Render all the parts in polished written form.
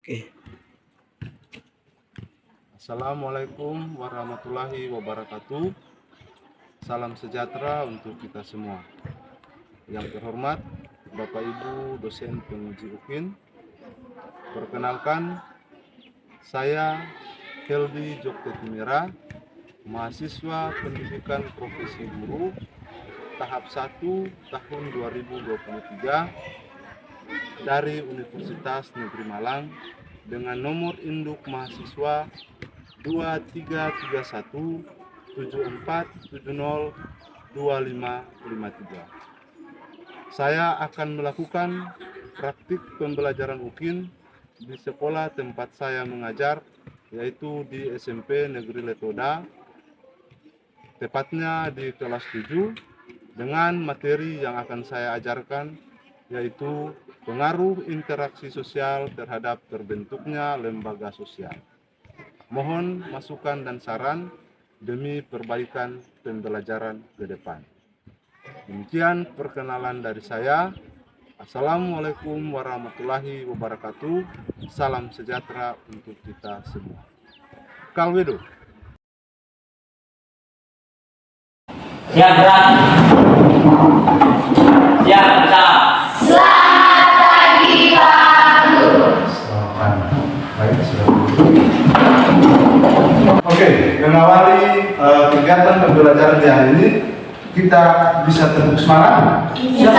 Oke. Assalamualaikum warahmatullahi wabarakatuh. Salam sejahtera untuk kita semua. Yang terhormat Bapak Ibu dosen penguji UKIN. Perkenalkan, saya Heldi Joktetimira, mahasiswa pendidikan profesi guru tahap 1 tahun 2023 dari Universitas Negeri Malang dengan nomor induk mahasiswa 233174702553. Saya akan melakukan praktik pembelajaran UKIN di sekolah tempat saya mengajar, yaitu di SMP Negeri Letoda, tepatnya di kelas 7, dengan materi yang akan saya ajarkan, yaitu pengaruh interaksi sosial terhadap terbentuknya lembaga sosial. Mohon masukan dan saran demi perbaikan pembelajaran ke depan. Demikian perkenalan dari saya. Assalamualaikum warahmatullahi wabarakatuh. Salam sejahtera untuk kita semua. Kalwedo. Siap, Bang. Siap, Bang. Selamat pagi, Pak Guru. Baik, oke, mengawali kegiatan pembelajaran di hari ini, kita bisa tepuk semangat. Bisa.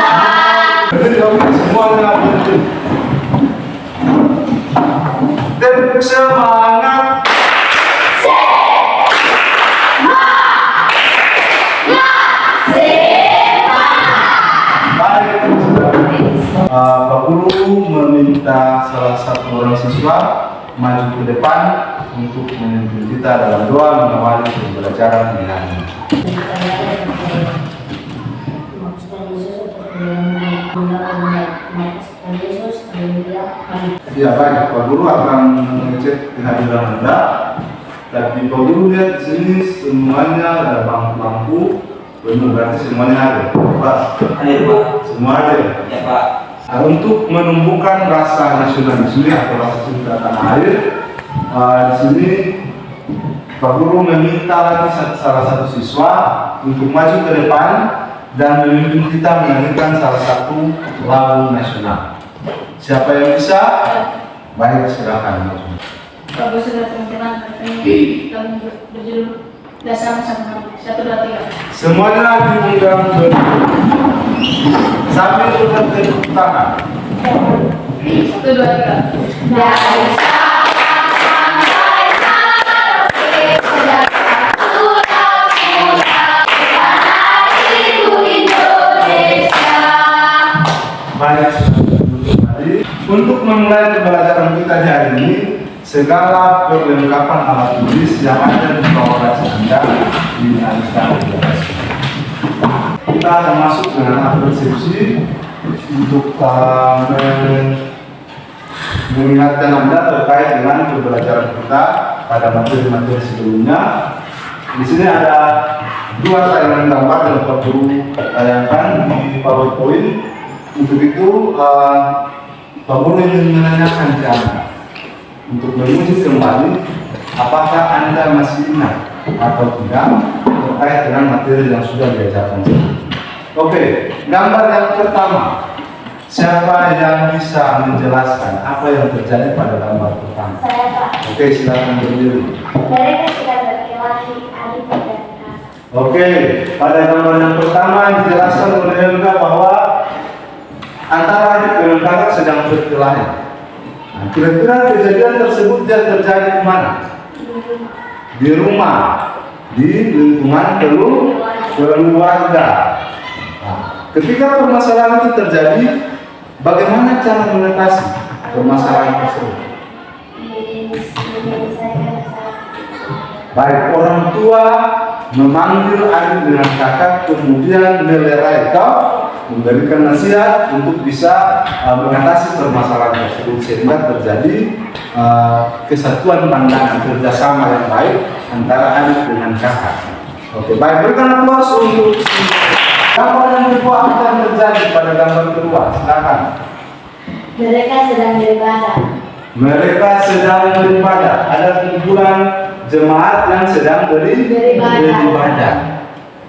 Semuanya berdiri. Tepuk semangat. Baik, Pak Guru meminta salah satu orang siswa maju ke depan untuk memimpin kita dalam doa mengawali pembelajaran di hari ini. Ya baik, Pak Guru akan mengecek kehadiran Anda. Tapi Pak Guru lihat di sini semuanya ada lampu-lampu penuh, berarti semuanya ada. Pak, Hadir, Pak. semua ada. Ya, Pak. Nah, untuk menumbuhkan rasa nasionalisme atau rasa cinta tanah air, di sini Pak Guru meminta lagi salah satu siswa untuk maju ke depan dan memimpin kita menyanyikan salah satu lagu nasional. Siapa yang bisa? Baik, silakan maju. Bapak saudara teman-teman, kami berjudul Dasar Sama 1, 2, 3. Semuanya diundang sambil bertepuk tangan. 1, 2, 3. Dari Sabang sampai Merauke, satu lagu tanah itu Indonesia. Baik, untuk memulai pembelajaran kita di hari ini, segala perlengkapan alat tulis yang ada di bawah kaca Anda dialihkan ke atas. Kita akan masuk dengan hak persepsi untuk mengingatkan Anda terkait dengan pembelajaran kita pada materi-materi sebelumnya. Di sini ada dua tayangan gambar yang Pak Guru tayangkan di PowerPoint. Untuk itu, Pak Guru ingin menanyakan ke Anda untuk menguji kembali apakah Anda masih ingat atau tidak terkait dengan materi yang sudah diajarkan. Oke, gambar yang pertama, siapa yang bisa menjelaskan apa yang terjadi pada gambar pertama? Saya, Pak. Oke, silakan berdiri. Mereka sedang berkelahi adik dan kakak. Oke, pada gambar yang pertama dijelaskan oleh Helga bahwa antara adik dan kakak sedang berkelahi. Nah, kira-kira kejadian tersebut dia terjadi di mana? Di rumah, di lingkungan keluarga. Nah, ketika permasalahan itu terjadi, bagaimana cara mengatasi permasalahan tersebut? Baik, orang tua memanggil adik dengan kakak, kemudian melerai kau, memberikan nasihat untuk bisa mengatasi permasalahan tersebut sehingga terjadi kesatuan pandangan, kerjasama yang baik antara adik dengan kakak. Oke, baik, berikan aplaus untuk gambar yang kedua. Apa yang terjadi pada gambar kedua? Silakan. Mereka sedang beribadah. Mereka sedang beribadah. Ada kumpulan jemaat yang sedang beribadah.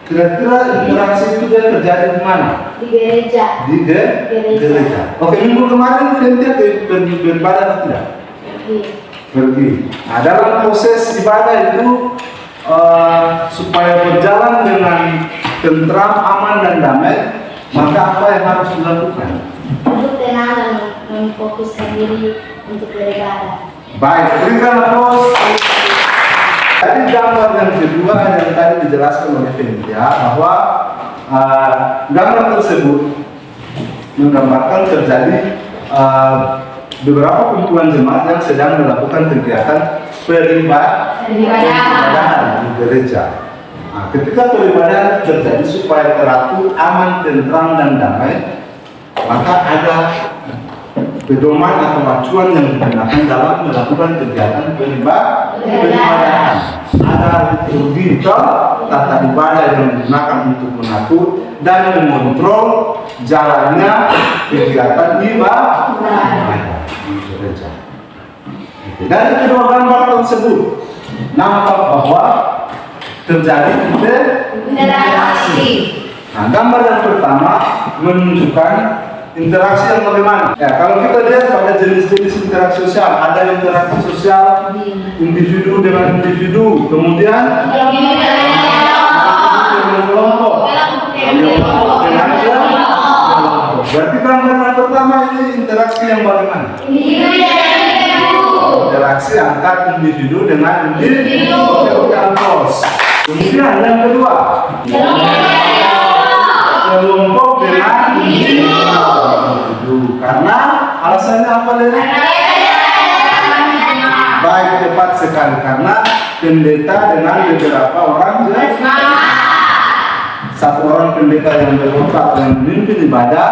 Kira-kira interaksi itu dia terjadi di mana? Di gereja. Di gereja. Oke, minggu kemarin Cynthia beribadah atau tidak? Pergi. Nah, dalam proses ibadah itu supaya berjalan dengan tentram, aman dan damai, maka apa yang harus dilakukan? Untuk tenang dan memfokuskan diri untuk beribadah. Baik, berikan aplaus. Tadi gambar yang kedua yang tadi dijelaskan oleh Cynthia bahwa gambar tersebut menggambarkan terjadi beberapa kumpulan jemaat yang sedang melakukan kegiatan peribadahan di gereja. Nah, ketika peribadahan terjadi supaya teratur, aman, tentram dan damai, maka ada pedoman atau acuan yang digunakan dalam melakukan kegiatan peribadahan. Ada liturgi, tata ibadah yang digunakan untuk mengatur dan mengontrol jalannya kegiatan ibadah di gereja. Dari kedua gambar tersebut nampak bahwa terjadi interaksi. Nah, gambar yang pertama menunjukkan interaksi yang bagaimana? Ya, kalau kita lihat pada jenis-jenis interaksi sosial, ada interaksi sosial individu dengan individu, kemudian dengan kelompok, dengan kelompok. Berarti gambar yang pertama ini interaksi yang bagaimana? Interaksi antar individu dengan individu. Kemudian yang kedua, kelompok dengan individu. Karena alasannya apa dari? Baik, tepat sekali, karena pendeta dengan beberapa orang satu orang pendeta yang berkontrak yang memimpin ibadah,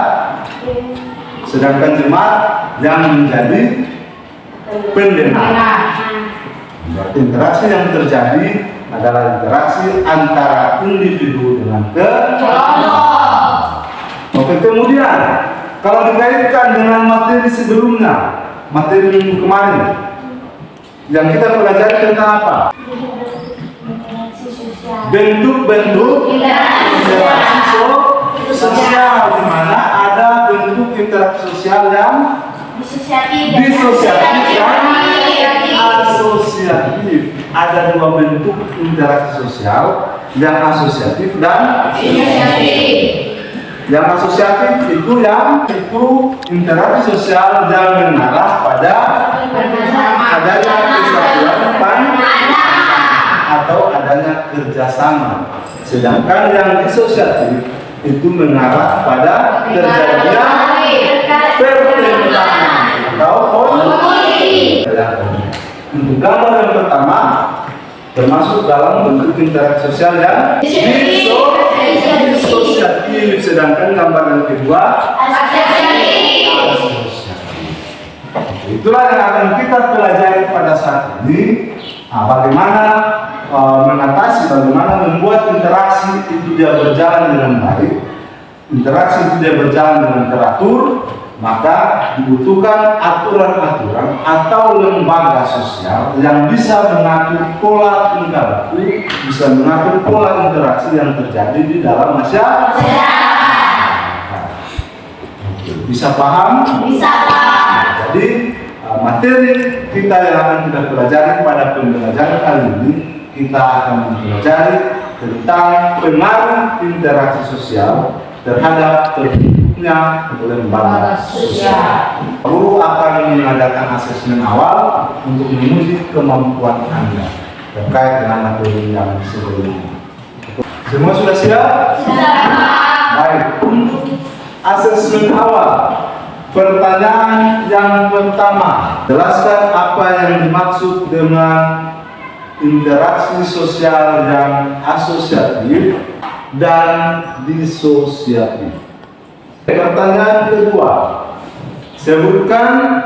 sedangkan jemaat yang menjadi pendeta. Berarti interaksi yang terjadi adalah interaksi antara individu dengan kelompok. Oke, kemudian kalau dikaitkan dengan materi sebelumnya, materi minggu kemarin, yang kita pelajari tentang apa? Bentuk-bentuk interaksi sosial, di mana ada bentuk interaksi sosial yang disosiatif dan asosiatif. Ada dua bentuk interaksi sosial, yang asosiatif dan asosiatif. Yang asosiatif itu interaksi sosial yang mengarah pada adanya kesatuan atau adanya kerjasama. Sedangkan yang disosiatif itu mengarah pada terjadinya pertentangan atau konflik. Untuk gambar yang pertama termasuk dalam bentuk interaksi sosial yang disosiatif, sedangkan gambar yang kedua asosiatif. Itulah yang akan kita pelajari pada saat ini. Bagaimana mengatasi, bagaimana membuat interaksi itu dia berjalan dengan baik, interaksi itu dia berjalan dengan teratur. Maka dibutuhkan aturan-aturan atau lembaga sosial yang bisa mengatur pola tingkah laku, bisa mengatur pola interaksi yang terjadi di dalam masyarakat. Bisa paham? Bisa paham. Jadi materi kita yang akan kita pelajari pada pembelajaran kali ini, kita akan mempelajari tentang pengaruh interaksi sosial terhadap terbentuknya lembaga sosial. Guru akan mengadakan asesmen awal untuk menguji kemampuan Anda terkait dengan materi yang sebelumnya. Semua sudah siap? Siap. Baik. Asesmen awal. Pertanyaan yang pertama, jelaskan apa yang dimaksud dengan interaksi sosial yang asosiatif dan disosiatif. Pertanyaan kedua, sebutkan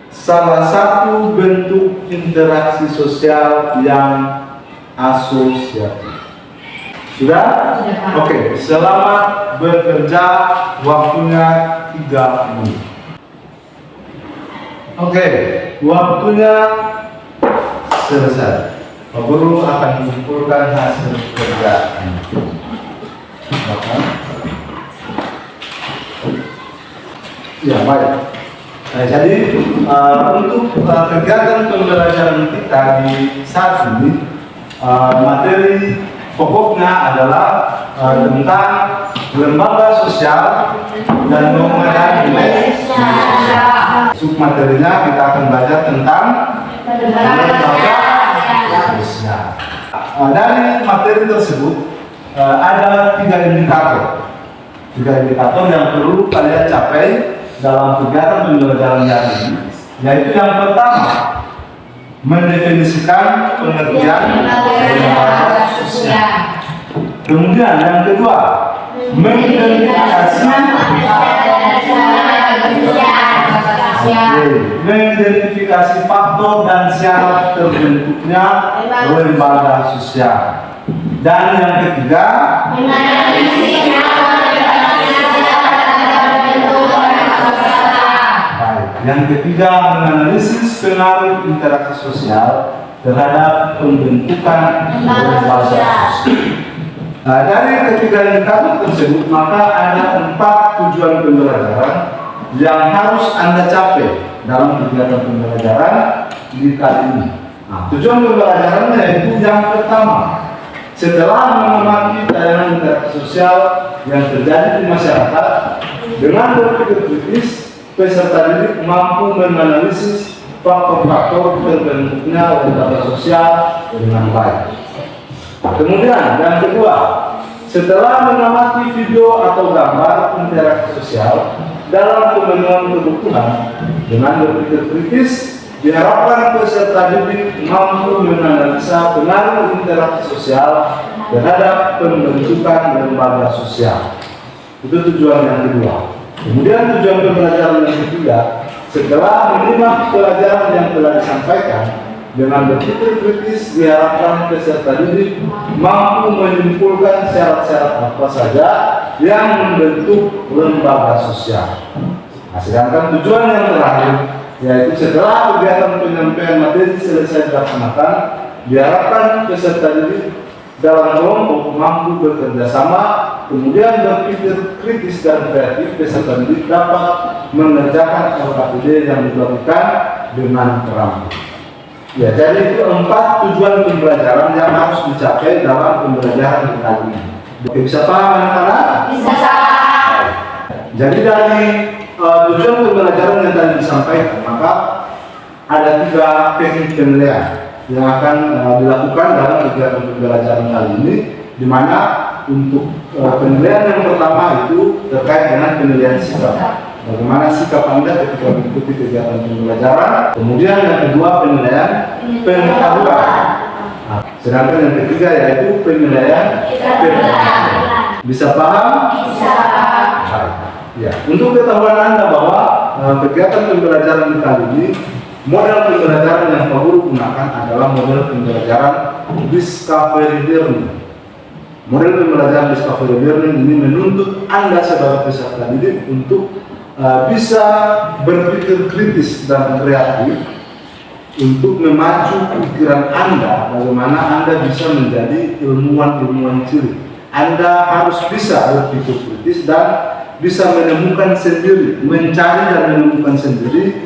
salah satu bentuk interaksi sosial yang asosiatif. Sudah? Oke, selamat bekerja, waktunya 3 menit. Oke, waktunya selesai. Pak Guru akan mengumpulkan hasil kerjaan. Ya, baik. Nah, jadi untuk kegiatan pembelajaran kita di saat ini, materi pokoknya adalah tentang lembaga sosial dan mengenai nilai. Submaterinya kita akan belajar tentang lembaga sosial. Dari materi tersebut ada 3 indikator. 3 indikator yang perlu kalian capai dalam kegiatan pembelajaran hari ini, yaitu yang pertama, mendefinisikan pengertian lembaga sosial. Kemudian yang kedua, mengidentifikasi faktor dan syarat terbentuknya lembaga sosial. Dan yang ketiga, menganalisis pengaruh interaksi sosial terhadap pembentukan lembaga sosial. Nah, dari ketiga indikator tersebut, maka ada 4 tujuan pembelajaran yang harus Anda capai dalam kegiatan pembelajaran di kali ini. Nah, tujuan pembelajaran yaitu yang pertama, setelah mengamati tayangan interaksi sosial yang terjadi di masyarakat, dengan berpikir kritis, peserta didik mampu menganalisis faktor-faktor terbentuknya lembaga sosial dengan baik. Kemudian yang kedua, setelah mengamati video atau gambar interaksi sosial dalam pemenuhan kebutuhan, dengan berpikir kritis, diharapkan peserta didik mampu menganalisa pengaruh interaksi sosial terhadap pembentukan lembaga sosial. Itu tujuan yang kedua. Kemudian tujuan pembelajaran yang ketiga, setelah menyimak pelajaran yang telah disampaikan, dengan berpikir kritis diharapkan peserta didik mampu menyimpulkan syarat-syarat apa saja yang membentuk lembaga sosial. Nah, sedangkan tujuan yang terakhir, yaitu setelah kegiatan penyampaian materi selesai dilaksanakan, diharapkan peserta didik dalam kelompok mampu bekerja sama, kemudian berpikir kritis dan kreatif. Peserta didik dapat mengerjakan LKPD yang dilakukan dengan terampil. Ya, jadi itu 4 tujuan pembelajaran yang harus dicapai dalam pembelajaran kali ini. Oke, bisa paham anak-anak? Bisa. Jadi dari tujuan pembelajaran yang tadi disampaikan, maka ada 3 teknik penilaian yang akan dilakukan dalam kegiatan pembelajaran kali ini, di mana untuk penilaian yang pertama itu terkait dengan penilaian sikap. Bagaimana sikap Anda ketika mengikuti kegiatan pembelajaran. Kemudian yang kedua, penilaian pengetahuan. Nah, sedangkan yang ketiga yaitu penilaian pengetahuan. Bisa paham? Bisa. Ya, untuk ketahuan Anda bahwa kegiatan pembelajaran kali ini, model pembelajaran yang Pak Guru gunakan adalah model pembelajaran discovery learning. Model pembelajaran discovery learning ini menuntut Anda sebagai peserta didik untuk bisa berpikir kritis dan kreatif untuk memacu pikiran Anda, bagaimana Anda bisa menjadi ilmuwan cilik. Anda harus bisa berpikir kritis dan bisa menemukan sendiri, mencari dan menemukan sendiri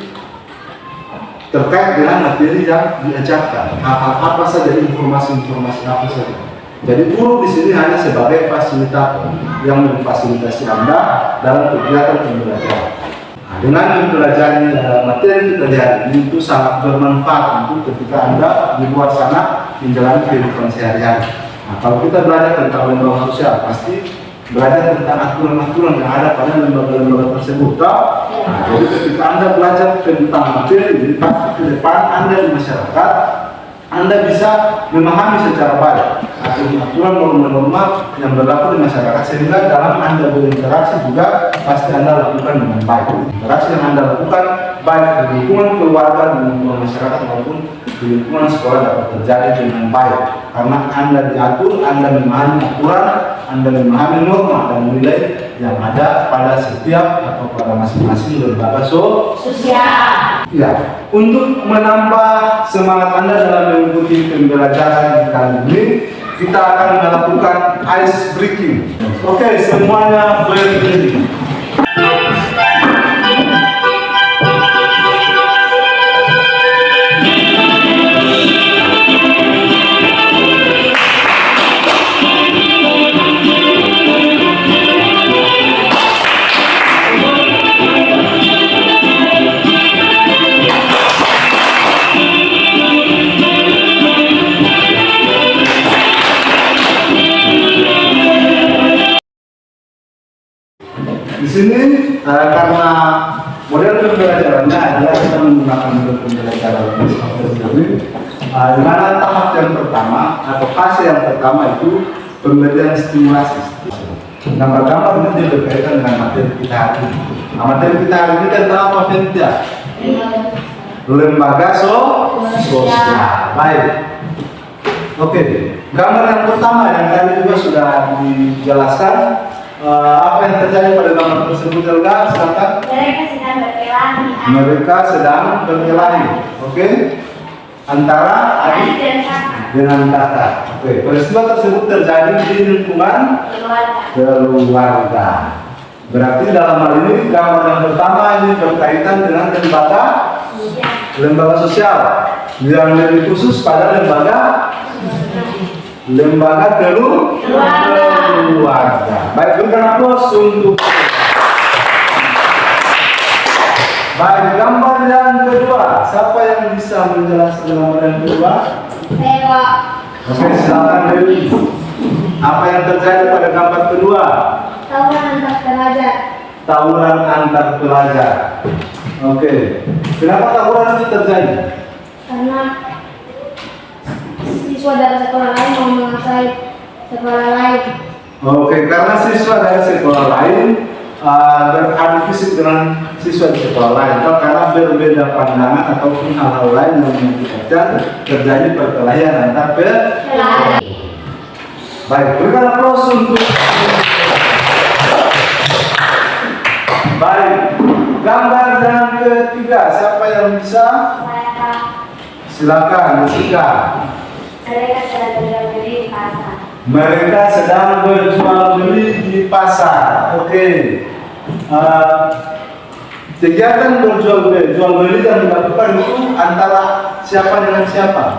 terkait dengan materi yang diajarkan. Apa saja, informasi-informasi apa saja. Jadi guru di sini hanya sebagai fasilitator yang memfasilitasi Anda dalam kegiatan pembelajaran. Nah, dengan mempelajari materi kita hari ini itu sangat bermanfaat untuk ketika Anda di luar sana menjalani kehidupan sehari-hari. Nah, kalau kita belajar tentang lembaga sosial, pasti belajar tentang aturan-aturan yang ada pada lembaga-lembaga tersebut. Nah, jadi ketika Anda belajar tentang materi ini, pasti ke depan Anda di masyarakat, Anda bisa memahami secara baik aturan norma-norma yang berlaku di masyarakat, sehingga dalam Anda berinteraksi juga pasti Anda lakukan dengan baik. Interaksi yang Anda lakukan baik di lingkungan keluarga, di lingkungan masyarakat maupun di lingkungan sekolah dapat terjadi dengan baik, karena Anda diatur, Anda memahami aturan, Anda memahami norma dan nilai yang ada pada setiap atau pada masing-masing lembaga sosial. Ya, untuk menambah semangat Anda dalam mengikuti pembelajaran kali ini, kita akan melakukan ice breaking. Oke, semuanya berdiri. Di sini karena model pembelajarannya adalah kita menggunakan model pembelajaran di mana tahap yang pertama atau fase yang pertama itu pemberian stimulasi. Gambar-gambar ini berkaitan dengan materi kita hari ini. Nah, materi kita hari ini tentang apa, Ventia? Lembaga sosial. Baik. Oke, gambar yang pertama yang tadi juga sudah dijelaskan. Apa yang terjadi pada gambar tersebut, Elga? Silakan. Mereka sedang berkelahi. Mereka sedang berkelahi. Oke. Antara adik dengan kakak. Oke. Peristiwa tersebut terjadi di lingkungan keluarga. Berarti dalam hal ini gambar yang pertama ini berkaitan dengan lembaga sosial. Yang lebih khusus pada lembaga keluarga. Baik, berikan aplaus untuk. Baik, gambar yang kedua. Siapa yang bisa menjelaskan gambar yang kedua? Saya. Oke, silakan Dewi. Apa yang terjadi pada gambar kedua? Tawuran antar pelajar. Tawuran antar pelajar. Oke. Kenapa tawuran itu terjadi? Karena siswa dari sekolah lain mau menguasai sekolah lain. Oke, karena siswa dari sekolah lain beradu fisik dengan siswa di sekolah lain, atau karena berbeda pandangan ataupun hal-hal lain yang mengakibatkan terjadi perkelahian antar pelajar. Baik, berikan aplaus untuk. Baik, gambar yang ketiga, siapa yang bisa? Silakan, Jessica. Mereka sedang berjual beli di pasar. Mereka sedang berjual beli di pasar. Oke. Kegiatan jual beli yang dilakukan itu antara siapa dengan siapa?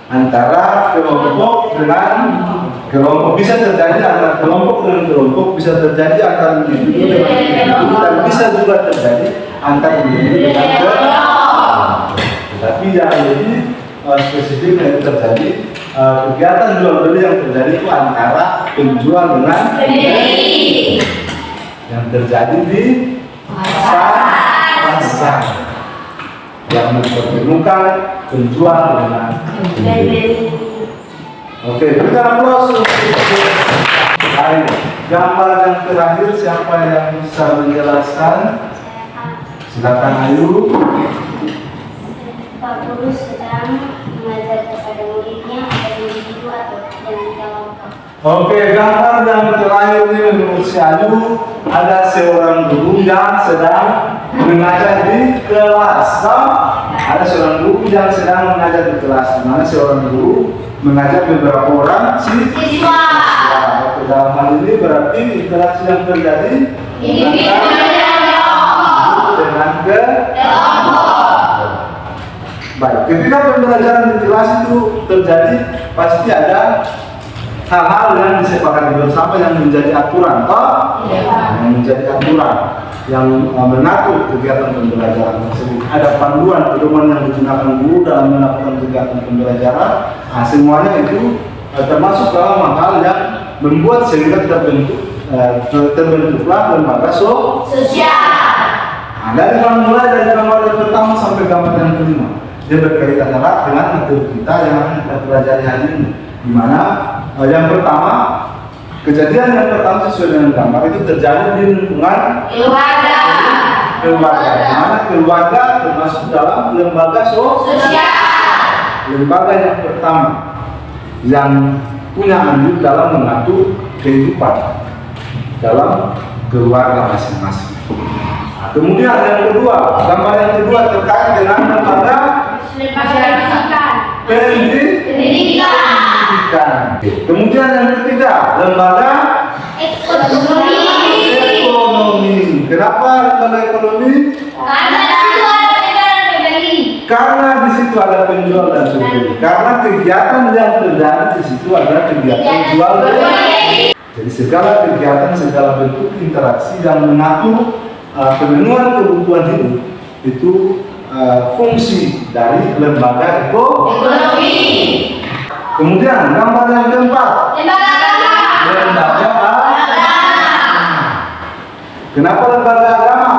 Antara kelompok dengan kelompok. Bisa terjadi antara kelompok dengan kelompok, bisa terjadi antara individu dengan individu, dan bisa juga terjadi antara individu dengan kelompok. Tapi yang lebih spesifik yang terjadi kegiatan jual beli yang terjadi itu antara penjual dengan pembeli yang terjadi di pasar yang mempertemukan penjual dengan pembeli. Oke, berikan aplaus untuk. Baik, gambar yang terakhir siapa yang bisa menjelaskan? Silakan Ayu. Pak Guru sedang mengajar kepada muridnya agar individu atau dengan kelompok. Oke, gambar yang terakhir ini menurut si Ayu, ada seorang guru yang sedang mengajar di kelas. Ada seorang guru yang sedang mengajar di kelas, di mana seorang guru mengajar beberapa orang siswa. Dalam hal ini berarti interaksi yang terjadi dengan kelompok. Baik, ketika pembelajaran di kelas itu terjadi, pasti ada hal-hal yang disepakati bersama yang menjadi aturan, yang menjadi aturan yang mengatur kegiatan pembelajaran tersebut. Ada panduan pedoman yang digunakan guru dalam melakukan kegiatan pembelajaran. Nah, semuanya itu termasuk dalam hal yang membuat sehingga terbentuklah lembaga sosial. Nah, dari mulai dari gambar yang pertama sampai gambar yang kelima, dia berkaitan erat dengan materi kita yang kita pelajari hari ini. Di mana yang pertama, kejadian yang pertama sesuai dengan gambar itu terjadi di lingkungan keluarga. Di mana keluarga termasuk dalam lembaga sosial. Lembaga yang pertama yang punya andil dalam mengatur kehidupan dalam keluarga masing-masing. Nah, kemudian yang kedua, gambar yang kedua terkait dengan lembaga pendidikan. Kemudian yang ketiga, lembaga ekonomi. Kenapa lembaga ekonomi? Karena di situ ada penjual dan pembeli. Karena kegiatan yang terjadi di situ adalah kegiatan jual beli. Jadi segala kegiatan, segala bentuk interaksi yang mengatur pemenuhan kebutuhan hidup itu fungsi dari lembaga ekonomi. Kemudian gambar yang keempat, lembaga agama. Kenapa lembaga agama?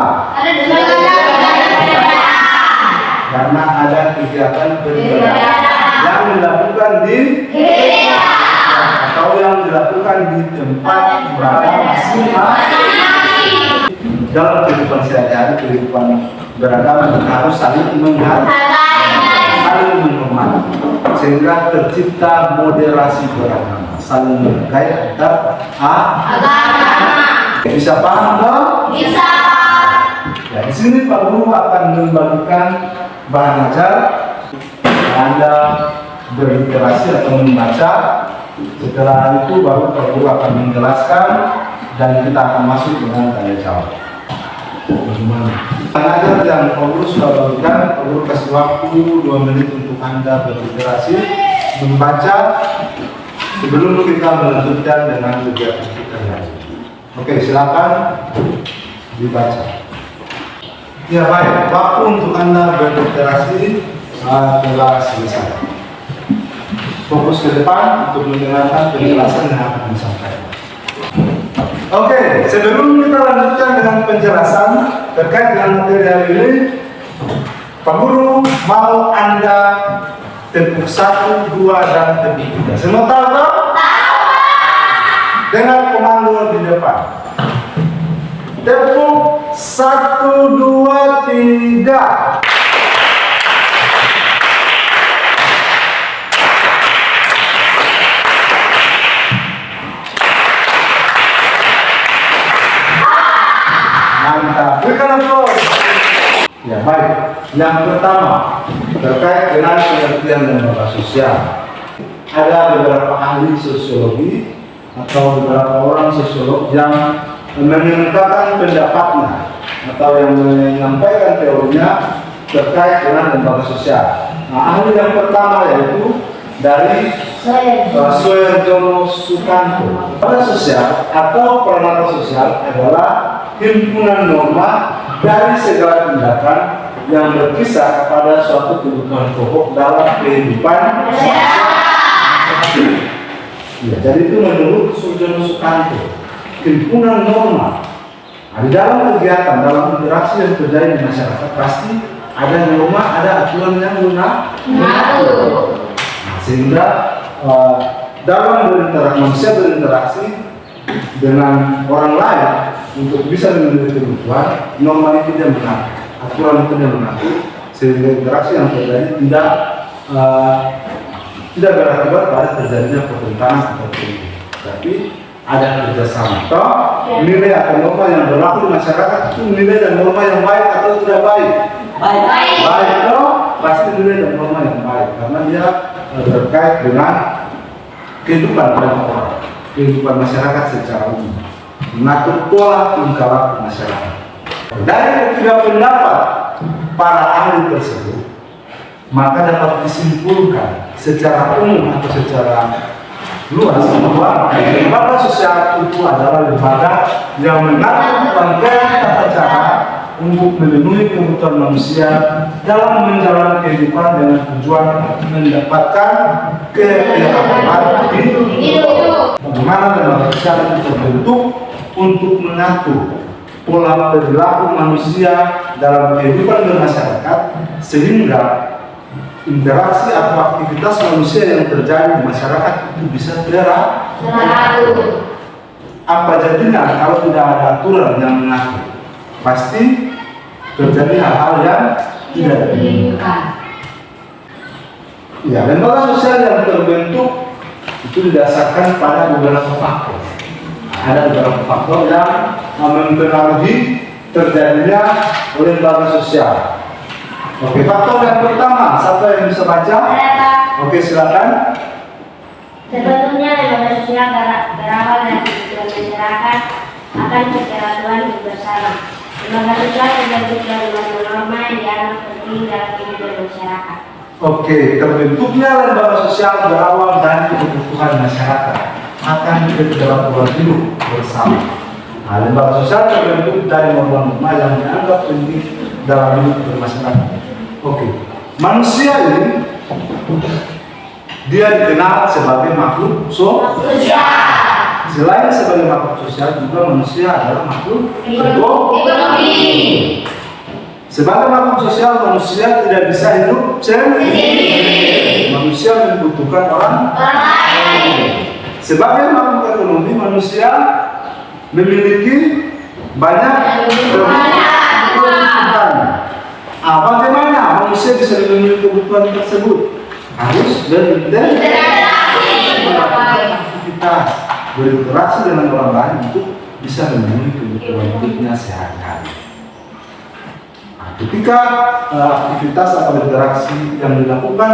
Karena ada kegiatan beribadah yang dilakukan di gereja atau yang dilakukan di tempat ibadah masing-masing. Dalam kehidupan sehari-hari, kehidupan beragama harus saling menghargai, saling menghormati, sehingga tercipta moderasi beragama, saling menghargai antar agama. Bisa paham toh? Bisa. Ya, di sini Pak Guru akan membagikan bahan ajar. Anda berinteraksi atau membaca. Setelah itu baru Pak Guru akan menjelaskan dan kita akan masuk dengan tanya jawab. Bagaimana? Bahan ajar yang Pak Guru sudah bagikan, Pak Guru kasih waktu 2 menit untuk Anda berinteraksi, membaca sebelum kita melanjutkan dengan kegiatan kita hari. Oke, silakan dibaca. Ya baik, waktu untuk Anda berinteraksi telah selesai. Fokus ke depan untuk mendengarkan penjelasan yang akan disampaikan. Oke, sebelum kita lanjutkan dengan penjelasan terkait dengan materi hari ini, Pak Guru mau Anda tepuk 1, 2, dan tepuk 3. Semua tahu toh? Dengan komando di depan. Tepuk 1, 2, 3. Mantap. Berikan aplaus. Ya baik. Yang pertama terkait dengan pengertian lembaga sosial. Ada beberapa ahli sosiologi atau beberapa orang sosiolog yang mengungkapkan pendapatnya atau yang menyampaikan teorinya terkait dengan lembaga sosial. Nah, ahli yang pertama yaitu dari Soeharto Sukanto. Lembaga sosial atau peranata sosial adalah himpunan norma dari segala tindakan yang berkisar pada suatu kebutuhan pokok dalam kehidupan masyarakat. Ya, jadi itu menurut Soeharto Sukanto, himpunan norma. Nah, di dalam kegiatan, dalam interaksi yang terjadi di masyarakat pasti ada norma, ada aturan yang mengatur. Nah, sehingga dalam manusia berinteraksi dengan orang lain untuk bisa memenuhi kebutuhan, norma itu dia mengatur, aturan itu dia mengatur, sehingga interaksi yang terjadi tidak berakibat pada terjadinya pertentangan atau konflik, tapi ada kerjasama. Toh nilai atau norma yang berlaku di masyarakat itu nilai dan norma yang baik atau tidak baik? Baik. Toh pasti nilai dan norma yang baik karena dia terkait dengan kehidupan banyak orang, kehidupan masyarakat secara umum, mengatur pola tingkah laku masyarakat. Dari ketiga pendapat para ahli tersebut, maka dapat disimpulkan secara umum atau secara luas bahwa lembaga sosial itu adalah lembaga yang mengatur rangkaian tata cara untuk memenuhi kebutuhan manusia dalam menjalani kehidupan dengan tujuan mendapatkan kehidupan hidup. Bagaimana lembaga sosial itu terbentuk untuk mengatur pola perilaku manusia dalam kehidupan bermasyarakat sehingga interaksi atau aktivitas manusia yang terjadi di masyarakat itu bisa teratur. Apa jadinya kalau tidak ada aturan yang mengatur? Pasti terjadi hal-hal yang tidak diinginkan. Ya, lembaga sosial yang terbentuk itu didasarkan pada beberapa faktor. Nah, Ada beberapa faktor yang mempengaruhi terjadinya lembaga sosial. Oke, faktor yang pertama, siapa yang bisa baca? Oke, silakan. Sebetulnya lembaga sosial berawal dari kebutuhan masyarakat akan kesejahteraan hidup bersama. Lembaga sosial terbentuk dari norma-norma yang dianggap penting dalam kehidupan masyarakat. Oke, terbentuknya lembaga sosial berawal dari kebutuhan masyarakat akan kesejahteraan hidup bersama. Nah, lembaga sosial terbentuk dari norma-norma yang dianggap penting dalam hidup bermasyarakat. Oke, manusia ini dia dikenal sebagai makhluk sosial. Selain sebagai makhluk sosial, juga manusia adalah makhluk ekonomi. Sebagai makhluk sosial, manusia tidak bisa hidup sendiri. Manusia membutuhkan orang lain. Sebagai makhluk ekonomi, manusia memiliki banyak kebutuhan. Bagaimana manusia bisa memenuhi kebutuhan tersebut? Harus berinteraksi dengan orang lain untuk bisa memenuhi kebutuhan hidupnya sehari-hari. Nah, ketika aktivitas atau interaksi yang dilakukan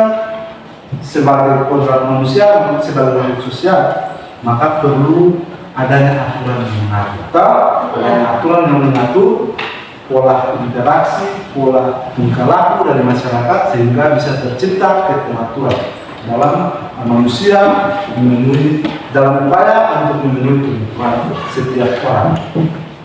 sebagai kodrat manusia, sebagai makhluk sosial, maka perlu adanya aturan yang mengatur. Adanya aturan yang mengatur pola interaksi, pola tingkah laku dari masyarakat sehingga bisa tercipta keteraturan dalam manusia dalam upaya untuk memenuhi kebutuhan setiap orang.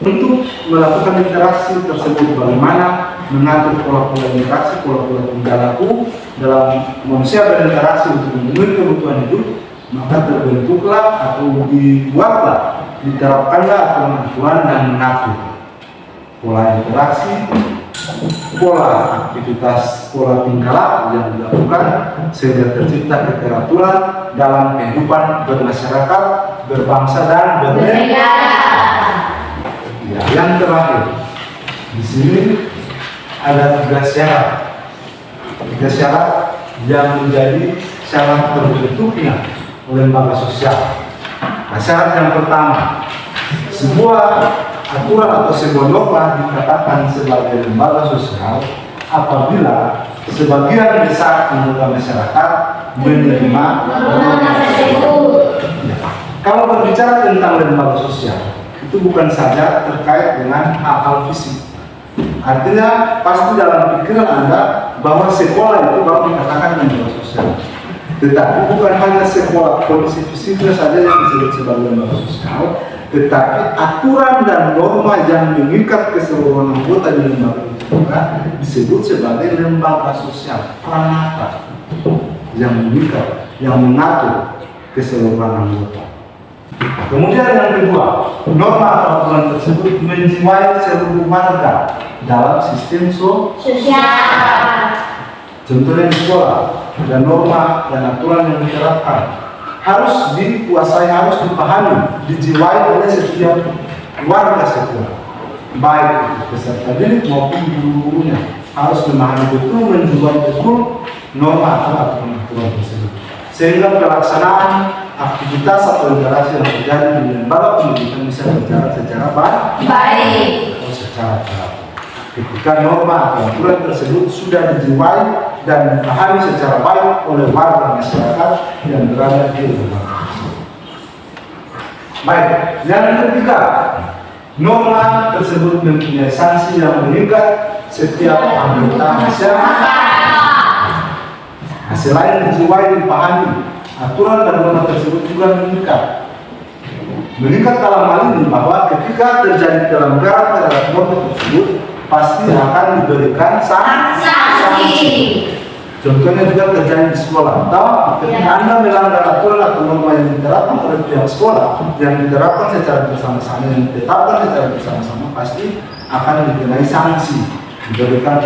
Untuk melakukan interaksi tersebut, bagaimana mengatur pola-pola interaksi, pola-pola tingkah laku dalam manusia berinteraksi untuk memenuhi kebutuhan hidup, maka terbentuklah atau dibuatlah, diterapkanlah aturan-aturan yang mengatur pola interaksi, pola aktivitas, pola tingkah laku yang dilakukan sehingga tercipta keteraturan dalam kehidupan bermasyarakat, berbangsa dan bernegara. Ya, yang terakhir di sini ada 3 syarat. 3 syarat yang menjadi syarat terbentuknya lembaga sosial. Nah, syarat yang pertama, sebuah aturan atau sebuah norma dikatakan sebagai lembaga sosial apabila sebagian besar anggota masyarakat menerima norma tersebut. Kalau berbicara tentang lembaga sosial, itu bukan saja terkait dengan hal-hal fisik. Artinya pasti dalam pikiran Anda bahwa sekolah itu baru dikatakan lembaga sosial. Tetapi bukan hanya sekolah, kondisi fisiknya saja yang disebut sebagai lembaga sosial, tetapi aturan dan norma yang mengikat keseluruhan anggota di lembaga itu juga disebut sebagai lembaga sosial, peranata yang mengikat, yang mengatur keseluruhan anggota. Kemudian yang kedua, norma atau aturan tersebut menjiwai seluruh warga dalam sistem sosial. Contohnya di sekolah, ada norma dan aturan yang diterapkan harus dikuasai, harus dipahami, dijiwai oleh setiap warga sekolah, baik peserta didik maupun guru-gurunya harus memahami betul, menjiwai betul norma atau aturan tersebut, sehingga pelaksanaan aktivitas atau interaksi yang terjadi di lembaga pendidikan bisa berjalan secara baik atau secara teratur. Ketika norma atau aturan tersebut sudah dijiwai dan dipahami secara baik oleh warga masyarakat yang berada di lembaga. Baik, yang ketiga, norma tersebut mempunyai sanksi yang mengikat setiap anggota masyarakat. Selain dijiwai dipahami, aturan dan norma tersebut juga mengikat. Mengikat dalam hal ini bahwa ketika terjadi pelanggaran terhadap norma tersebut pasti akan diberikan sanksi. Contohnya juga terjadi di sekolah. Atau ketika Anda melanggar aturan atau norma yang diterapkan oleh pihak sekolah, yang diterapkan secara bersama-sama, yang ditetapkan secara bersama-sama, pasti akan dikenai sanksi, diberikan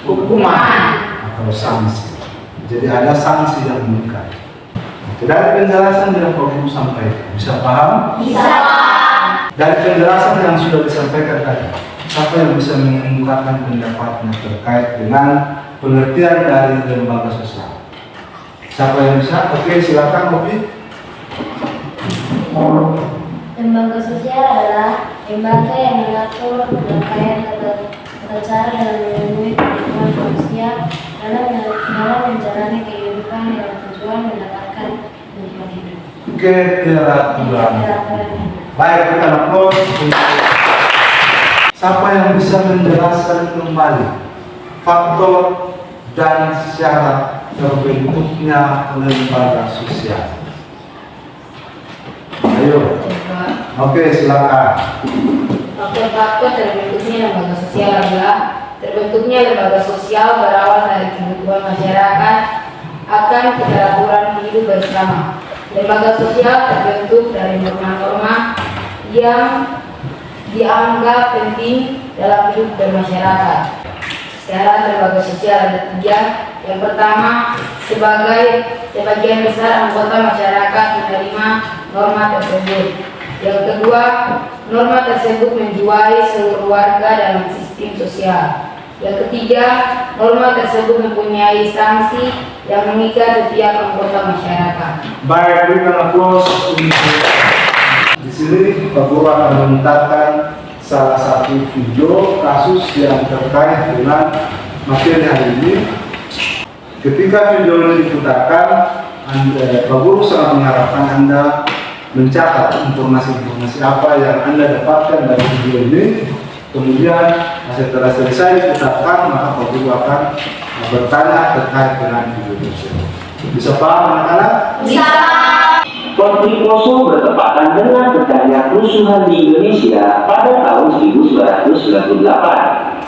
hukuman atau sanksi. Jadi ada sanksi yang mengikat. Dari penjelasan yang Pak Guru sampaikan, bisa paham? Bisa. Dari penjelasan yang sudah disampaikan tadi, siapa yang bisa mengungkapkan pendapatnya terkait dengan pengertian dari lembaga sosial? Siapa yang bisa? Oke, silakan, Opi. Lembaga sosial adalah lembaga yang mengatur rangkaian tata cara dalam melindungi kebutuhan manusia dalam menjalani kehidupan dengan tujuan mendapatkan kehidupan hidup. Keteraturan. Baik, kita aplaus untuk siapa yang bisa menjelaskan kembali faktor dan syarat terbentuknya lembaga sosial. Ayo. Oke, silakan. Faktor-faktor terbentuknya lembaga sosial adalah terbentuknya lembaga sosial berawal dari kebutuhan masyarakat akan keteraturan hidup bersama. Lembaga sosial terbentuk dari norma-norma yang dianggap penting dalam hidup bermasyarakat. Syarat lembaga sosial ada 3. Yang pertama, sebagian besar anggota masyarakat menerima norma tersebut. Yang kedua, norma tersebut menjiwai seluruh warga dalam sistem sosial. Yang ketiga, norma tersebut mempunyai sanksi yang mengikat setiap anggota masyarakat. Baik, berikan aplaus untuk di sini Pak Guru akan memintakan salah satu video kasus yang terkait dengan materi hari ini. Ketika video ini diputarkan, Pak Guru sangat mengharapkan Anda mencatat informasi-informasi apa yang Anda dapatkan dari video ini. Kemudian setelah selesai diputarkan, maka Pak Guru akan bertanya terkait dengan video tersebut. Bisa paham anak-anak? Bisa. Konflik Poso bertepatan dengan pecahnya kerusuhan di Indonesia pada tahun 1998.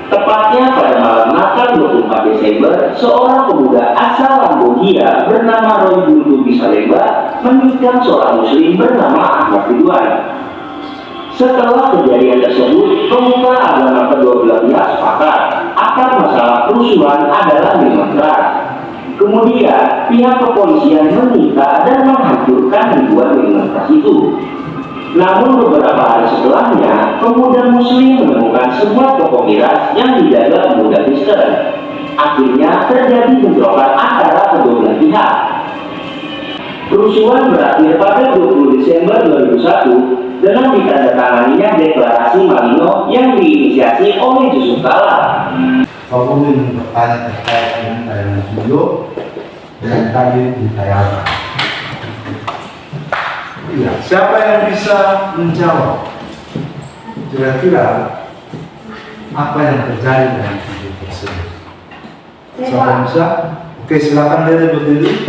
Tepatnya pada malam Natal 24 Desember, seorang pemuda asal Kambodia bernama Roy Bultubi Salemba menikah seorang muslim bernama Ahmad Ridwan. Setelah kejadian tersebut, pemuka agama kedua belah pihak sepakat akan masalah kerusuhan adalah minuman keras. Kemudian pihak kepolisian menyita dan menghancurkan ribuan minuman keras itu. Namun beberapa hari setelahnya, pemuda muslim menemukan sebuah toko miras yang dijaga pemuda Kristen. Akhirnya terjadi bentrokan antara kedua belah pihak. Kerusuhan berakhir pada 20 Desember 2001 dengan ditandatanganinya deklarasi Malino yang diinisiasi oleh Yusuf Kala. Pak Guru ingin bertanya terkait dengan tayangan video yang tadi ditayangkan. Iya, siapa yang bisa menjawab kira-kira apa yang terjadi dalam video tersebut? Siapa yang bisa? Oke, silakan Dede berdiri.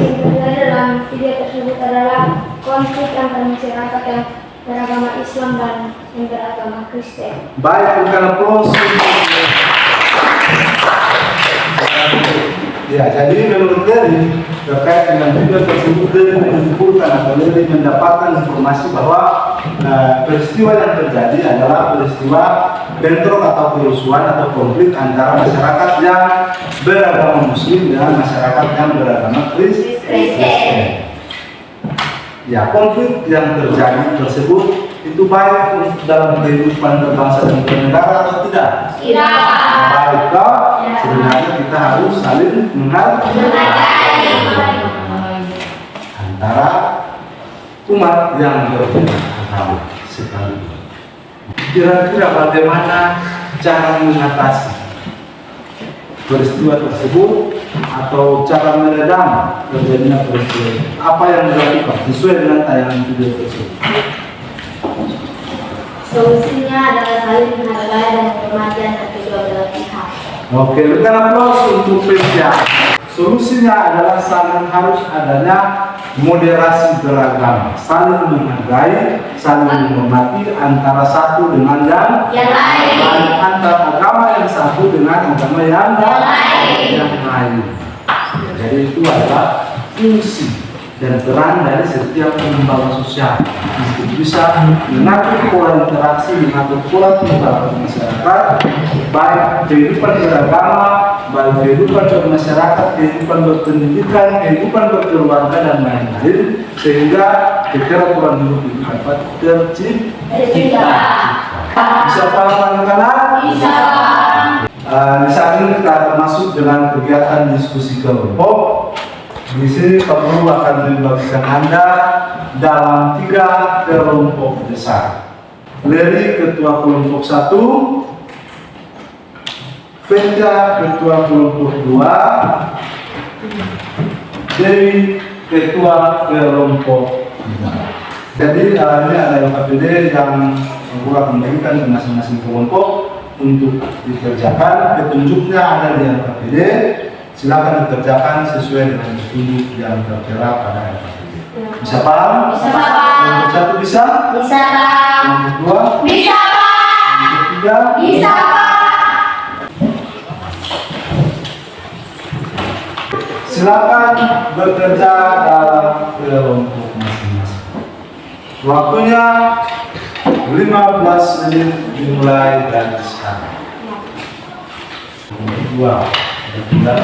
Yang terjadi dalam video tersebut adalah konflik antar masyarakat yang beragama Islam dan yang beragama Kristen. Baik, berikan aplaus. Ya, jadi menurut Dedi terkait dengan video tersebut, Dedi menyimpulkan atau Dedi mendapatkan informasi bahwa peristiwa yang terjadi adalah peristiwa bentrok atau kerusuhan atau konflik antara masyarakat yang beragama Muslim dengan masyarakat yang beragama Kristen. Ya, konflik yang terjadi tersebut itu baik dalam kehidupan berbangsa dan bernegara atau tidak? Tidak. Baik, sebenarnya kita harus saling menghargai antara umat yang berbeda agama sekali. Kira-kira bagaimana cara mengatasi peristiwa tersebut atau cara meredam terjadinya peristiwa? Apa yang dilakukan sesuai dengan tayangan video tersebut? Solusinya adalah saling menghargai dan menghormati antara kedua belah pihak. Oke, berikan aplaus untuk Pesya. Solusinya adalah harus adanya moderasi beragama, saling menghargai, saling menghormati antara satu dengan yang lain, antara agama yang satu dengan agama yang lain. Jadi itu adalah fungsi dan peran dari setiap lembaga sosial untuk bisa mengatur pola interaksi, mengatur pola tingkah masyarakat, baik kehidupan beragama, baik kehidupan bermasyarakat, kehidupan berpendidikan, kehidupan berkeluarga dan lain-lain, sehingga keteraturan hidup itu dapat tercipta. Bisa paham anak-anak? Bisa. Di saat ini kita akan masuk dengan kegiatan diskusi kelompok. Di sini Pak Guru akan membagikan Anda dalam 3 kelompok besar. Leri ketua kelompok 1, Fenja ketua kelompok 2, Dewi ketua kelompok 3. Jadi ini adalah KPD yang Guru akan memberikan ke masing-masing kelompok untuk dikerjakan. Petunjuknya ada di LKPD. Silakan dikerjakan sesuai dengan petunjuk yang tertera pada LKPD. Bisa paham? Bisa Pak. Kelompok 1 bisa? Bisa Pak. Kelompok 2? Bisa Pak. Kelompok 3? Bisa Pak. Silakan bekerja dalam kelompok masing-masing. Waktunya 15 menit dimulai dari sekarang. Kelompok 2. Tidak.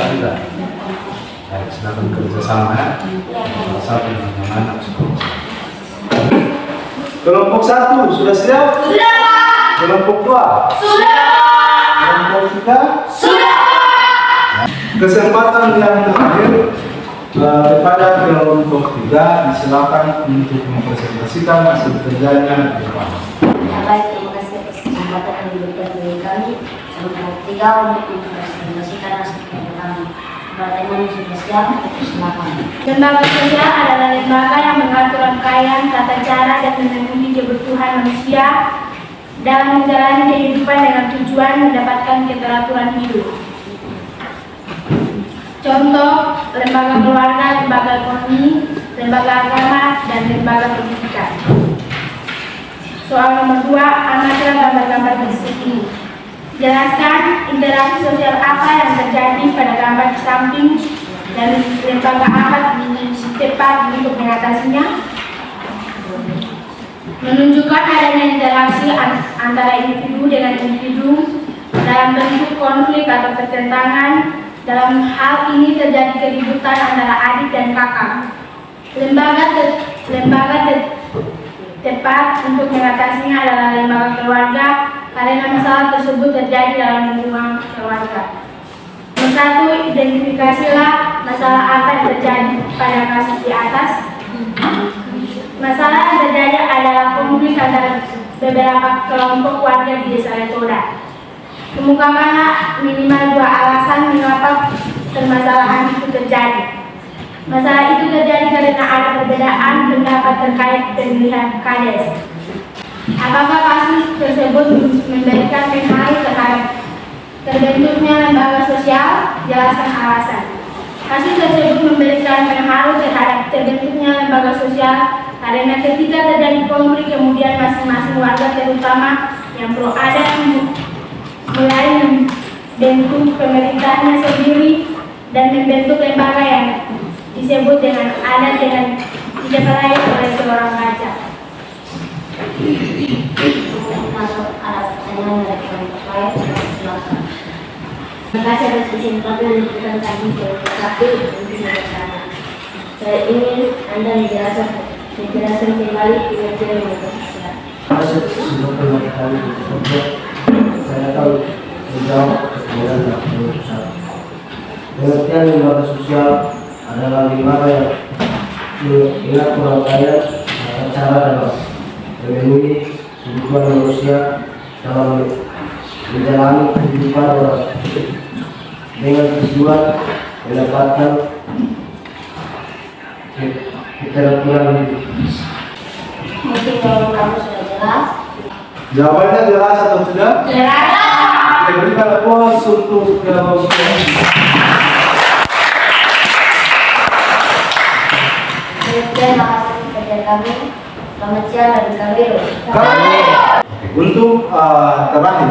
Baik, silakan kerja sama ya. Salah satu dengan anak sekolah. Kelompok 1 sudah siap? Sudah Pak. Kelompok 2? Sudah Pak. Kelompok 3? Sudah Pak. Kesempatan yang terakhir kepada kelompok 3 disilakan untuk mempresentasikan hasil kerjanya di depan. Ya baik, terima kasih atas kesempatan yang diberikan kepada kami. Kelompok 3 untuk mempresentasikan hasil kerja kami. Pertanyaan sudah siap, silakan. Lembaga sosial adalah lembaga yang mengatur rangkaian tata cara dan memenuhi kebutuhan manusia dalam menjalani kehidupan dengan tujuan mendapatkan keteraturan hidup. Contoh, lembaga keluarga, lembaga ekonomi, lembaga agama, dan lembaga pendidikan. Soal nomor 2, amatilah gambar-gambar berikut ini. Jelaskan interaksi sosial apa yang terjadi pada gambar di samping dan lembaga apa tepat untuk mengatasinya. Menunjukkan adanya interaksi antara individu dengan individu dalam bentuk konflik atau pertentangan. Dalam hal ini terjadi keributan antara adik dan kakak. Lembaga tepat untuk mengatasinya adalah lembaga keluarga karena masalah tersebut terjadi dalam lingkungan keluarga. Nomor 1, identifikasilah masalah apa yang terjadi pada kasus di atas. Masalah yang terjadi adalah konflik antara beberapa kelompok warga di desa Letoda. Kemukakanlah minimal 2 alasan mengapa permasalahan itu terjadi. Masalah itu terjadi karena ada perbedaan pendapat terkait pemilihan kades. Apakah kasus tersebut memberikan pengaruh terhadap terbentuknya lembaga sosial? Jelaskan alasan. Kasus tersebut memberikan pengaruh terhadap terbentuknya lembaga sosial karena ketika terjadi konflik kemudian masing-masing warga terutama yang pro adat mulai membentuk pemerintahnya sendiri dan membentuk lembaga yang disebut dengan adat dengan dikepalai oleh seorang raja. Masuk alat pertanyaan dari kelompok lain, silakan. Terima kasih atas kesempatan yang diberikan kami kelompok 1 untuk bersama. Saya ingin Anda menjelaskan kembali kinerja lembaga sosial. Saya tahu menjawab kemudian tidak perlu besar. Pengertian lembaga sosial adalah lembaga yang mengatur rangkaian tata cara dalam memenuhi kebutuhan manusia dalam menjalani kehidupan orang dengan tujuan mendapatkan keteraturan hidup. Mungkin kalau kamu sudah jelas. Jawabannya jelas atau tidak? Jelas. Oke, berikan aplaus untuk kelompok ini. Terima kasih kerja kami. Selamat siang dan kami. Untuk terakhir,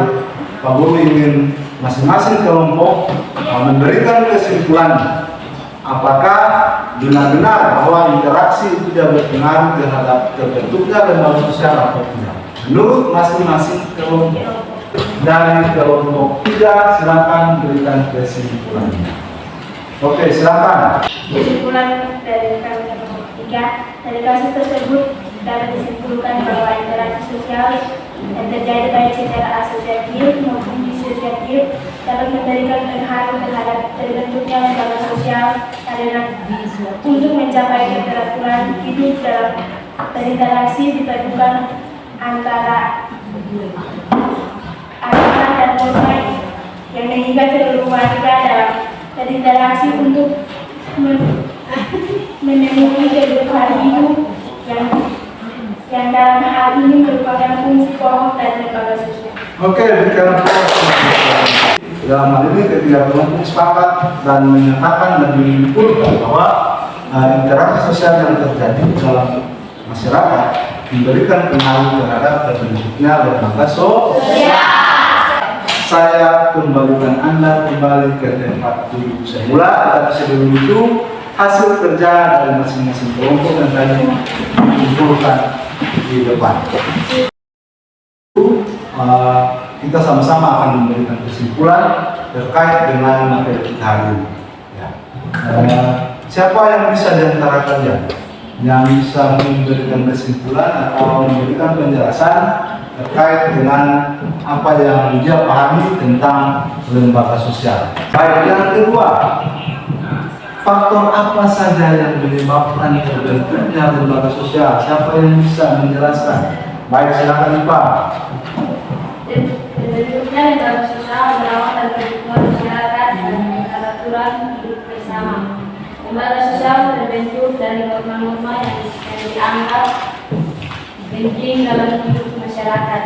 Pak Guru ingin masing-masing kelompok memberikan kesimpulan apakah benar-benar bahwa interaksi itu tidak berpengaruh terhadap terbentuknya lembaga sosial atau tidak. Menurut masing-masing kelompok. Dari kelompok 3, silakan berikan kesimpulannya. Oke, silakan. Kesimpulan dari kami kelompok 3, dari kasus tersebut dapat disimpulkan bahwa interaksi sosial yang terjadi baik secara asosiatif maupun disosiatif dapat memberikan pengaruh terhadap terbentuknya lembaga sosial untuk mencapai keteraturan hidup dalam berinteraksi diperlukan antara atasan dan korban yang mengikat seluruh warga dalam berinteraksi untuk memenuhi kebutuhan hidup yang dalam hal ini merupakan fungsi pokok dari lembaga sosial. Oke, berikan dalam hal ini ketiga kelompok sepakat dan menyatakan dan menyimpulkan bahwa interaksi sosial yang terjadi dalam masyarakat memberikan pengaruh terhadap terbentuknya lembaga sosial. Saya kembalikan Anda kembali ke tempat duduk semula, tetapi sebelum itu hasil kerja dari masing-masing kelompok yang tadi dikumpulkan di depan. Kita sama-sama akan memberikan kesimpulan terkait dengan materi kita hari ini. Ya. Siapa yang bisa di antara kalian yang bisa memberikan kesimpulan atau memberikan penjelasan terkait dengan apa yang dia pahami tentang lembaga sosial? Baik, yang kedua, faktor apa saja yang menyebabkan terbentuknya lembaga sosial? Siapa yang bisa menjelaskan? Baik, silakan Pak. Terbentuknya lembaga sosial berawal dari kebutuhan masyarakat dan peraturan hidup bersama. Lembaga sosial terbentuk dari norma-norma yang dianggap penting dalam hidup masyarakat.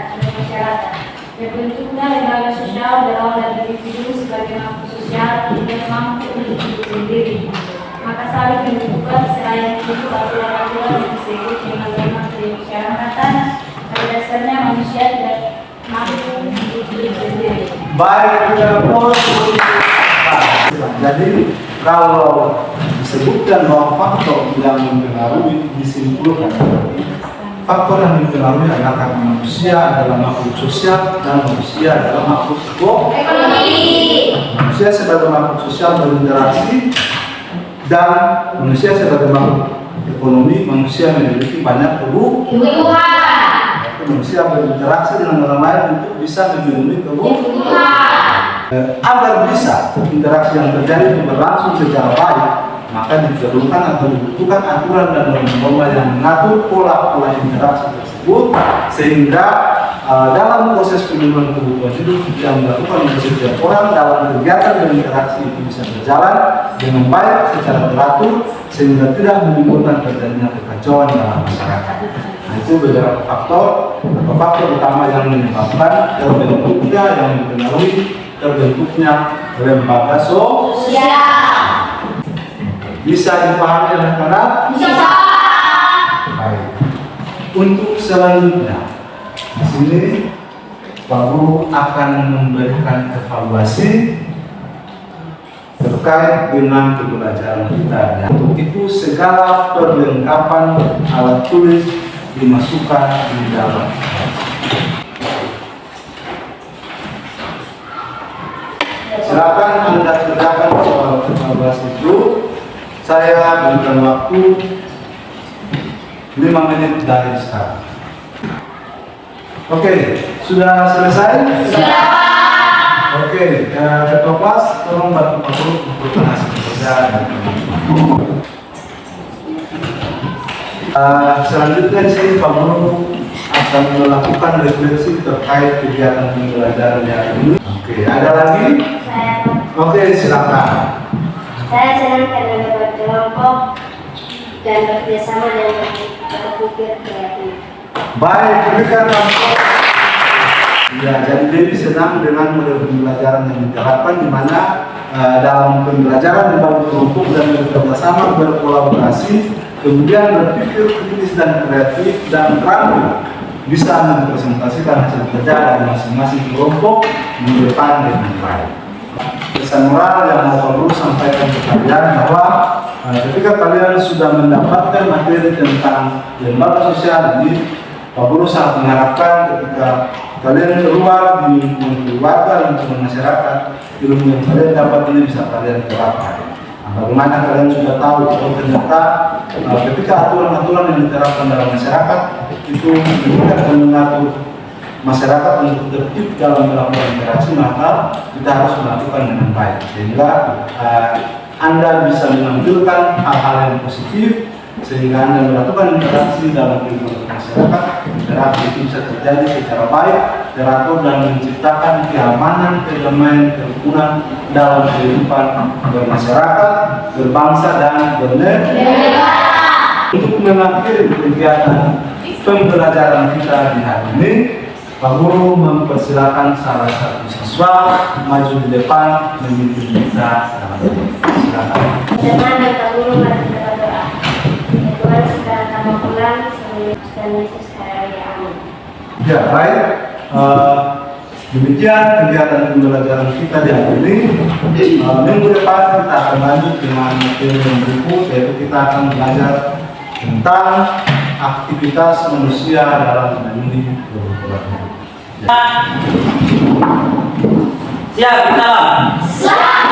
Terbentuknya lembaga sosial berawal dari individu sebagai makhluk sosial yang mampu hidup sendiri. Maka saling membutuhkan selain itu aturan-aturan yang disebut dengan norma kemasyarakatan. Pada dasarnya manusia tidak mampu hidup sendiri. Baik, jadi kalau disebutkan bahwa faktor yang mempengaruhi disimpulkan, faktor yang mempengaruhi adalah karena manusia adalah makhluk sosial dan manusia adalah makhluk ekonomi. Manusia sebagai makhluk sosial berinteraksi dan manusia sebagai makhluk ekonomi, manusia memiliki banyak kebutuhan. Manusia berinteraksi dengan orang lain untuk bisa memenuhi kebutuhan. Agar bisa interaksi yang terjadi itu berlangsung secara baik, maka diperlukan atau dibutuhkan aturan dan norma yang mengatur pola-pola interaksi tersebut, sehingga dalam proses pemenuhan kebutuhan hidup yang dilakukan oleh setiap orang dalam kegiatan dan interaksi itu bisa berjalan dengan baik secara teratur, sehingga tidak menimbulkan terjadinya kekacauan dalam masyarakat. Nah, itu beberapa faktor utama yang menyebabkan terbentuknya yang mempengaruhi terbentuknya lembaga sosial. Bisa dipahami anak-anak? Bisa. Baik. Untuk selanjutnya, di sini Pak Guru akan memberikan evaluasi terkait dengan pembelajaran kita. Untuk itu segala perlengkapan alat tulis dimasukkan di dalam. Silakan Anda kerjakan soal evaluasi itu. Saya berikan waktu 5 menit dari sekarang. Oke, sudah selesai? Sudah. Oke, ketua kelas tolong bantu Pak Guru untuk hasil kerja. Selanjutnya di sini Pak Guru akan melakukan refleksi terkait kegiatan pembelajaran yang ini. Oke, ada lagi? Oke, silakan. Saya senang karena dapat kelompok dan bekerjasama dan berpikir kreatif. Baik, berikan contoh. Ya, jadi Dewi senang dengan model pembelajaran yang diterapkan, di mana dalam pembelajaran dibagi kelompok dan bekerjasama berkolaborasi, kemudian berpikir kritis dan kreatif dan rampung bisa mempresentasikan hasil kerja dari masing-masing kelompok di depan dengan baik. Pesan moral yang mau perlu sampaikan ke kalian bahwa ketika kalian sudah mendapatkan materi tentang lembaga sosial ini, Pak Guru sangat mengharapkan ketika kalian keluar di lingkungan keluarga, lingkungan masyarakat, ilmu yang kalian dapat ini bisa kalian terapkan. Bagaimana kalian sudah tahu bahwa ternyata ketika aturan-aturan yang diterapkan dalam masyarakat itu mengikat dan mengatur masyarakat untuk tertib dalam melakukan interaksi, maka kita harus melakukan dengan baik sehingga Anda bisa menampilkan hal-hal yang positif sehingga Anda melakukan interaksi dalam kehidupan masyarakat. Interaksi itu bisa terjadi secara baik, teratur dan menciptakan keamanan, kedamaian, kerukunan dalam kehidupan bermasyarakat, berbangsa dan bernegara. Untuk mengakhiri kegiatan pembelajaran kita di hari ini, Pak Guru mempersilakan salah satu siswa maju di depan memimpin kita. Silakan. Dengan Pak Guru mari kita berdoa. Tuhan segala kami pulang sebelum dan Yesus karya amin. Ya baik, demikian kegiatan pembelajaran kita di hari ini. Minggu depan kita akan lanjut dengan materi yang berikut, yaitu kita akan belajar tentang aktivitas manusia dalam melindungi kehidupan. Siap, salam.